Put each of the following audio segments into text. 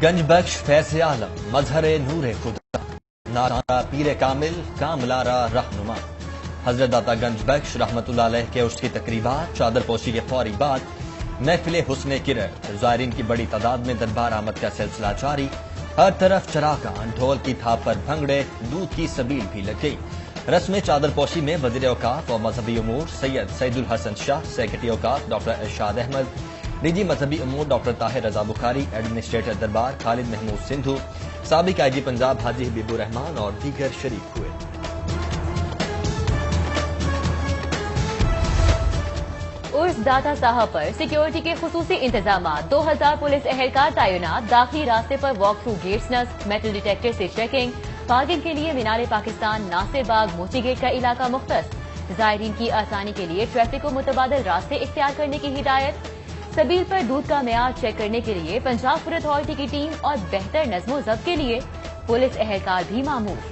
گنج بخش فیض عالم مظہر نور خدا، نارا پیر کامل کاملارا رہنما۔ حضرت داتا گنج بخش رحمت اللہ علیہ کے عرس کی تقریبات، چادر پوشی کے فوری بعد محفل حسن کرن، زائرین کی بڑی تعداد میں دربار آمد کا سلسلہ جاری۔ ہر طرف چراغاں، ڈھول کی تھاپ پر بھنگڑے، دودھ کی سبیل بھی لگ گئی۔ رسم چادر پوشی میں وزیر اوقاف اور مذہبی امور سید الحسن شاہ، سیکرٹری اوقاف ڈاکٹر ارشاد احمد، ڈی جی مذہبی امور ڈاکٹر طاہر رضا بخاری، ایڈمنسٹریٹر دربار خالد محمود سندھو، سابق آئی جی پنجاب حاجی حبیب الرحمان اور دیگر شریک ہوئے۔ عرس داتا صاحب پر سیکیورٹی کے خصوصی انتظامات، 2000 پولیس اہلکار تعینات، داخلی راستے پر واک تھرو گیٹس نصب، میٹل ڈیٹیکٹر سے چیکنگ، پارکنگ کے لیے مینار پاکستان، ناصر باغ، موتی گیٹ کا علاقہ مختص۔ زائرین کی آسانی کے لیے ٹریفک کو متبادل راستے اختیار کرنے کی ہدایت۔ سبیل پر دودھ کا معیار چیک کرنے کے لیے پنجاب فوڈ اتھارٹی کی ٹیم اور بہتر نظم و ضبط کے لیے پولیس اہلکار بھی مامور۔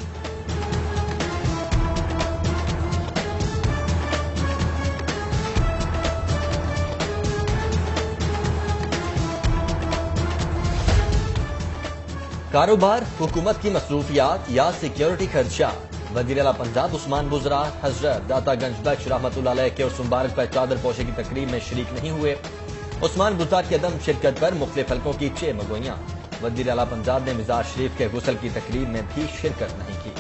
کاروبار، حکومت کی مصروفیات یا سیکیورٹی خدشات؟ وزیر اعلیٰ پنجاب عثمان بزرا حضرت داتا گنج بخش رحمت اللہ علیہ کے عرس مبارک پر چادر پوشی کی تقریب میں شریک نہیں ہوئے۔ عثمان بزرا کی عدم شرکت پر مختلف حلقوں کی 6 مگوئیاں۔ وزیر اعلیٰ پنجاب نے مزار شریف کے غسل کی تقریب میں بھی شرکت نہیں کی۔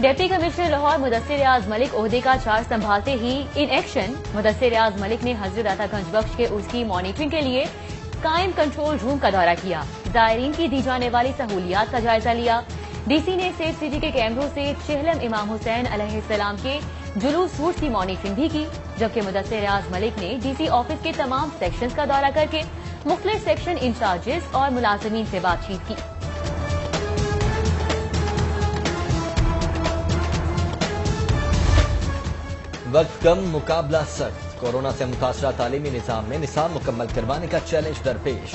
ڈپٹی کمشنر لاہور مدثر ریاض ملک عہدے کا چارج سنبھالتے ہی ان ایکشن۔ مدثر ریاض ملک نے حضرت داتا گنج بخش کے عرس کی مانیٹرنگ کے لیے قائم کنٹرول روم کا دورہ کیا، زائرین کی دی جانے والی سہولیات کا جائزہ لیا۔ ڈی سی نے سیف سٹی کے کیمروں سے چہلم امام حسین علیہ السلام کے جلوس روٹ کی مانیٹرنگ بھی کی، جبکہ مدثر ریاض ملک نے ڈی سی آفس کے تمام سیکشنز کا دورہ کر کے مختلف سیکشن انچارجز اور ملازمین سے بات چیت کی۔ وقت کم، مقابلہ سخت، کورونا سے متاثرہ تعلیمی نظام میں نصاب مکمل کروانے کا چیلنج درپیش۔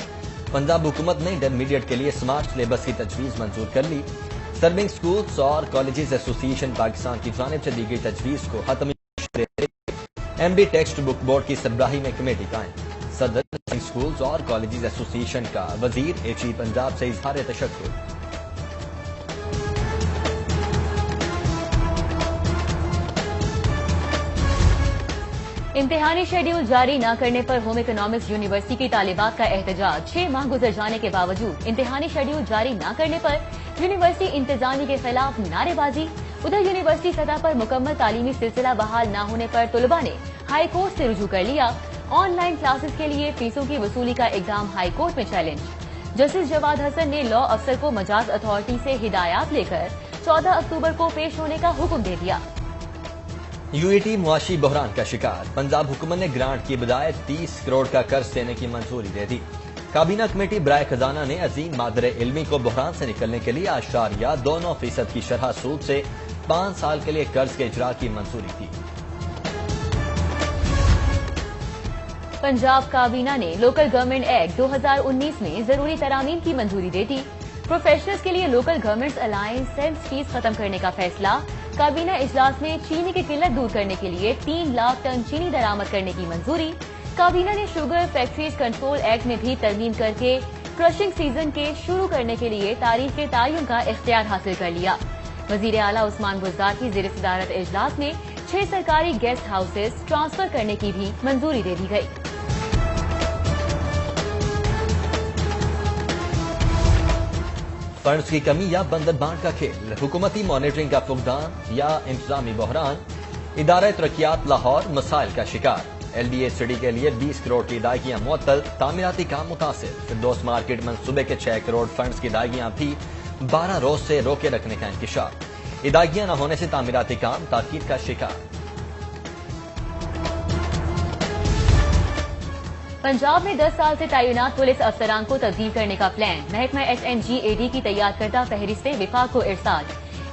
پنجاب حکومت نے انٹرمیڈیٹ کے لیے سمارٹ سلیبس کی تجویز منظور کر لی۔ سرونگ اسکولز اور کالجز ایسوسی ایشن پاکستان کی جانب سے دی گئی تجویز کو حتمی M D textbook board کی سربراہی میں کمیٹی قائم۔ صدر سرونگ اسکولز اور کالجز ایسوسی ایشن کا وزیر ایچ ای پنجاب سے اظہار تشکر۔ امتحانی شیڈیول جاری نہ کرنے پر ہوم اکنامکس یونیورسٹی کی طالبات کا احتجاج۔ 6 ماہ گزر جانے کے باوجود امتحانی شیڈیول جاری نہ کرنے پر یونیورسٹی انتظامیہ کے خلاف نعرے بازی۔ ادھر یونیورسٹی سطح پر مکمل تعلیمی سلسلہ بحال نہ ہونے پر طلباء نے ہائی کورٹ سے رجوع کر لیا۔ آن لائن کلاسز کے لیے فیسوں کی وصولی کا اقدام ہائی کورٹ میں چیلنج۔ جسٹس جواد حسن نے لاء افسر کو مجاز اتھارٹی سے ہدایات لے کر 14 اکتوبر کو پیش ہونے کا حکم دے دیا۔ یو ای ٹی معاشی بحران کا شکار، پنجاب حکومت نے گرانٹ کی بجائے 30 کروڑ کا قرض دینے کی منظوری دے دی۔ کابینہ کمیٹی برائے خزانہ نے عظیم مادر علمی کو بحران سے نکلنے کے لیے 8.29% کی شرح سود سے 5 سال کے لیے قرض کے اجرا کی منظوری دی۔ پنجاب کابینہ نے لوکل گورنمنٹ ایکٹ 2019 میں ضروری ترامیم کی منظوری دے دی۔ پروفیشنلز کے لیے local governments alliance sales fees ختم کرنے کا فیصلہ۔ کابینہ اجلاس میں چینی کی قلت دور کرنے کے لیے 3 لاکھ ٹن چینی درآمد کرنے کی منظوری۔ کابینہ نے شوگر فیکٹریز کنٹرول ایکٹ میں بھی ترمیم کر کے کرشنگ سیزن کے شروع کرنے کے لیے تاریخ کے تعین کا اختیار حاصل کر لیا۔ وزیر اعلیٰ عثمان بزدار کی زیر صدارت اجلاس میں 6 سرکاری گیسٹ ہاؤسز ٹرانسفر کرنے کی بھی منظوری دے دی گئی۔ فنڈز کی کمی یا بندر بانٹ کا کھیل، حکومتی مانیٹرنگ کا فقدان یا انتظامی بحران؟ ادارہ ترقیات لاہور مسائل کا شکار۔ ایل ڈی اے سٹی کے لیے 20 کروڑ کی ادائیگیاں معطل، تعمیراتی کام متاثر۔ فردوس مارکیٹ منصوبے کے 6 کروڑ فنڈز کی ادائیگیاں بھی 12 روز سے روکے رکھنے کا انکشاف۔ ادائیگیاں نہ ہونے سے تعمیراتی کام تاخیر کا شکار۔ پنجاب میں 10 سال سے تعینات پولیس افسران کو تبدیل کرنے کا پلان، محکمہ ایس این جی اے ڈی کی تیار کردہ فہرست وفاق کو ارسال۔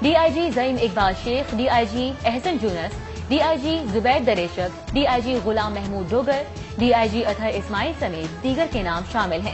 D I G Zaeem Iqbal Sheikh, D I G Ahsan Younas, D I G Zubair Dreshak, D I G Ghulam Mahmood Dogar, D I G Athar Ismail سمیت دیگر کے نام شامل ہیں۔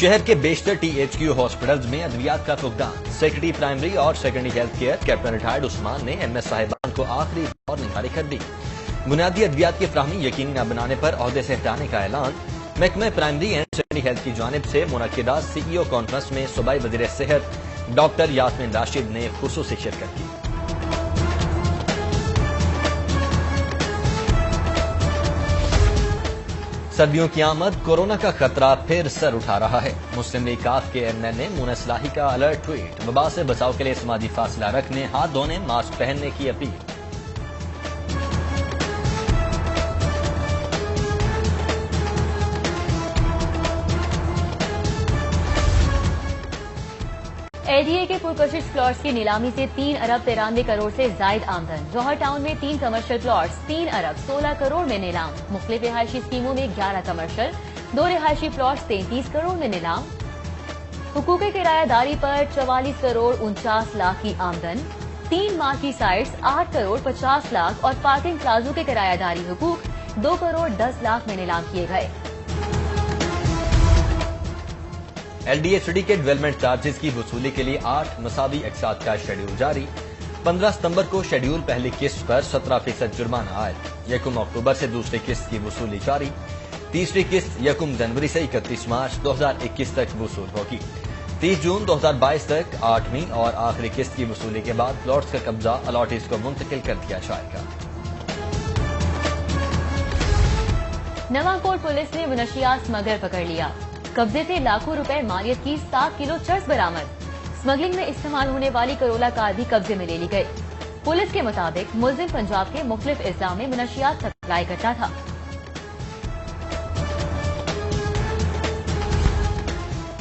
شہر کے بیشتر THQ ہاسپٹلز میں ادویات کا فقدان. سیکرٹری پرائمری اور secondary health care captain retired Usman نے MS صاحبان کو آخری وارننگ جاری کر دی. بنیادی ادویات کی فراہمی یقینی نہ بنانے پر عہدے سے ہٹانے کا اعلان. محکمہ پرائمری اینڈ سیکنڈری ہیلتھ کی جانب سے منعقدہ CEO کانفرنس میں صوبائی وزیر صحت ڈاکٹر یاسمین راشد نے خصوصی شرکت کی. سردیوں کی آمد، کورونا کا خطرہ پھر سر اٹھا رہا ہے. مسلم لیگ کاف کے MN نے مونس اصلاحی کا الرٹ ٹویٹ. وبا سے بچاؤ کے لیے سماجی فاصلہ رکھنے، ہاتھ دھونے، ماسک پہننے کی اپیل. LDA کے پرکشش پلاٹس کی نیلامی سے 3 ارب 93 کروڑ سے زائد آمدن. جوہر ٹاؤن میں 3 کمرشل پلاٹس 3 ارب 16 کروڑ میں نیلام. مختلف رہائشی اسکیموں میں 11 کمرشل، 2 رہائشی پلاٹس 33 کروڑ میں نیلام. حقوق کرایہ داری پر 44 کروڑ 49 لاکھ کی آمدن. 3 مارکی سائٹس 8 کروڑ 50 لاکھ اور پارکنگ پلازوں کے کرایہ داری حقوق 2 کروڑ 10 لاکھ میں نیلام کیے گئے. LDA سٹی کے ڈیولپمنٹ چارجز کی وصولی کے لیے 8 مساوی اقساط کا شیڈول جاری. 15 ستمبر کو شیڈول پہلی قسط پر 17% جرمانہ عائد. 1 اکتوبر سے دوسری قسط کی وصولی جاری. تیسری قسط 1 جنوری سے 31 مارچ 2021 تک وصول ہوگی. 30 جون 2022 تک 8ویں اور آخری قسط کی وصولی کے بعد پلاٹس کا قبضہ الاٹیز کو منتقل کر دیا جائے گا. نواں کوٹ پولیس نے منشیات اسمگلر پکڑ لیا. قبضے سے لاکھوں روپے مالیت کی 7 کلو چرس برآمد. اسمگلنگ میں استعمال ہونے والی کرولا کار بھی قبضے میں لے لی گئی. پولیس کے مطابق ملزم پنجاب کے مختلف اضلاع میں منشیات سپلائی کرتا تھا.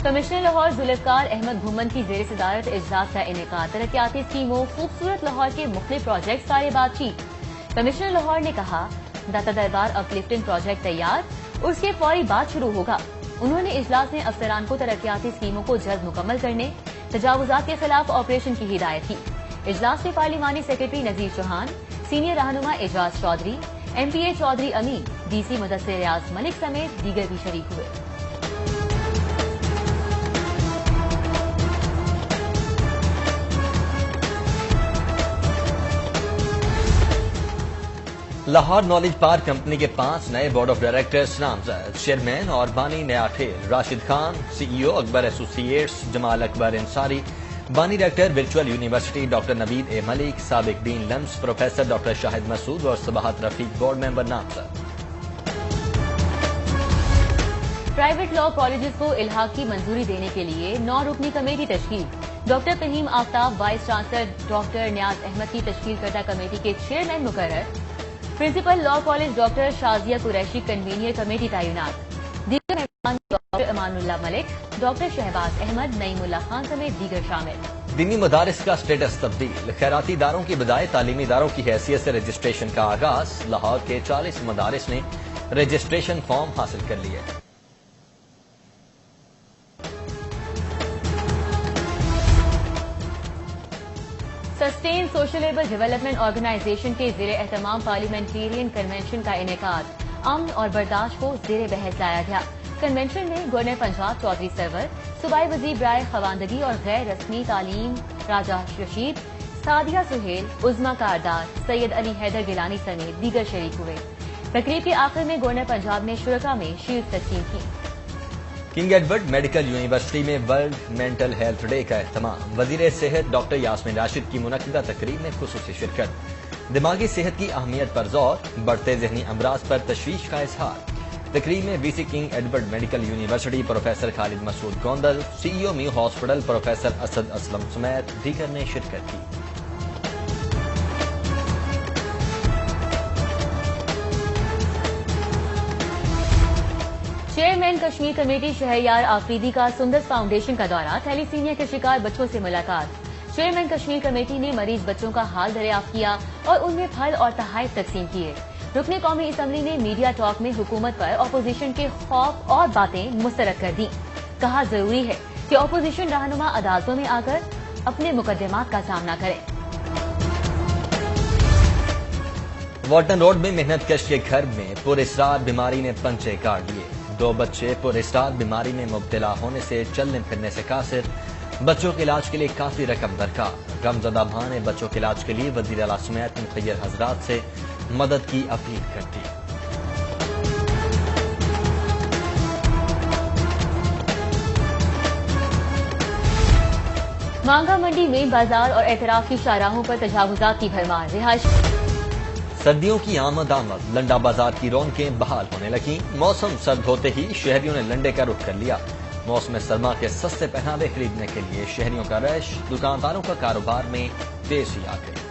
کمشنر لاہور ذوالفقار احمد بھومن کی زیر صدارت اجلاس کا انعقاد. ترقیاتی اسکیموں، خوبصورت لاہور کے مختلف پروجیکٹس بارے بات چیت. کمشنر لاہور نے کہا داتا دربار اپ لفٹنگ پروجیکٹ تیار، اس کے فوری بعد شروع ہوگا. انہوں نے اجلاس میں افسران کو ترقیاتی اسکیموں کو جلد مکمل کرنے، تجاوزات کے خلاف آپریشن کی ہدایت کی. اجلاس میں پارلیمانی سیکرٹری نذیر چوہان، سینئر رہنما اعجاز چودھری، MPA چودھری امین، DC مدثر ریاض ملک سمیت دیگر بھی شریک ہوئے. لاہور نالج پارک کمپنی کے 5 نئے بورڈ آف ڈائریکٹرز نامزد. چیئرمین اور بانی نیا ٹھیل راشد خان، CEO اکبر ایسوسی ایٹس جمال اکبر انصاری، بانی director virtual university doctor Naveed A ملک، سابق ڈین لمس پروفیسر ڈاکٹر شاہد مسعود اور صباحت رفیق بورڈ ممبر نامزد. پرائیویٹ لاء کالجز کو الحاق کی منظوری دینے کے لیے 9 رکنی کمیٹی تشکیل. Doctor Fahim Aftab vice chancellor doctor Niaz Ahmed کی تشکیل کردہ کمیٹی کے چیئرمین مقرر. Principal law college doctor Shazia Qureshi convener committee تعینات. دیگر مہمان doctor Amanullah Malik, doctor Shahbaz Ahmed, Naeemullah Khan سمیت دیگر شامل. دینی مدارس کا سٹیٹس تبدیل. خیراتی اداروں کی بجائے تعلیمی اداروں کی حیثیت سے رجسٹریشن کا آغاز. لاہور کے 40 مدارس نے رجسٹریشن فارم حاصل کر لیے. سسٹین سوشلیبل ڈیولپمنٹ آرگنائزیشن کے زیر اہتمام پارلیمنٹیرین کنونشن کا انعقاد. امن اور برداشت کو زیر بحث لایا گیا. کنونشن میں گورنر پنجاب چودھری سرور، صوبائی وزیر برائے خواندگی اور غیر رسمی تعلیم راجہ رشید، سعدیہ سہیل، عظما کاردار، سید علی حیدر گیلانی سمیت دیگر شریک ہوئے. تقریب کے آخر میں گورنر پنجاب نے شرکاء میں شیلڈ تقسیم کی. کنگ ایڈورڈ میڈیکل یونیورسٹی میں ورلڈ مینٹل ہیلتھ ڈے کا اہتمام. وزیر صحت ڈاکٹر یاسمین راشد کی منعقدہ تقریب میں خصوصی شرکت. دماغی صحت کی اہمیت پر زور، بڑھتے ذہنی امراض پر تشویش کا اظہار. تقریب میں VC King Edward Medical University professor Khalid Masood Gondal, CEO Mayo hospital professor Asad Aslam سمیت دیگر نے شرکت کی. چیئرمین کشمیر کمیٹی شہریار آفریدی کا سندس فاؤنڈیشن کا دورہ. تھیلی سیمیا کے شکار بچوں سے ملاقات. چیئرمین کشمیر کمیٹی نے مریض بچوں کا حال دریافت کیا اور ان میں پھل اور تحائف تقسیم کیے. رکن قومی اسمبلی نے میڈیا ٹاک میں حکومت پر اپوزیشن کے خوف اور باتیں مسترد کر دیں. کہا ضروری ہے کہ اپوزیشن رہنما عدالتوں میں آ کر اپنے مقدمات کا سامنا کریں. والٹن روڈ میں محنت کش کے گھر میں پراسرار بیماری نے پنچے کاٹ دیے. 2 بچے پراسرار بیماری میں مبتلا ہونے سے چلنے پھرنے سے قاصر، بچوں کے علاج کے لیے کافی رقم درکار۔ غمزدہ ماں نے بچوں کے علاج کے لیے وزیر اعلیٰ سمیت مخیر حضرات سے مدد کی اپیل کر دی۔ مانگا منڈی میں بازار اور اعتراف کی شاہراہوں پر تجاوزات کی بھرمار۔ رہائش سردیوں کی آمد لنڈا بازار کی رونقیں بحال ہونے لگیں۔ موسم سرد ہوتے ہی شہریوں نے لنڈے کا رخ کر لیا۔ موسم سرما کے سستے پہناوے خریدنے کے لیے شہریوں کا رش، دکانداروں کا کاروبار میں تیزی آ گئی۔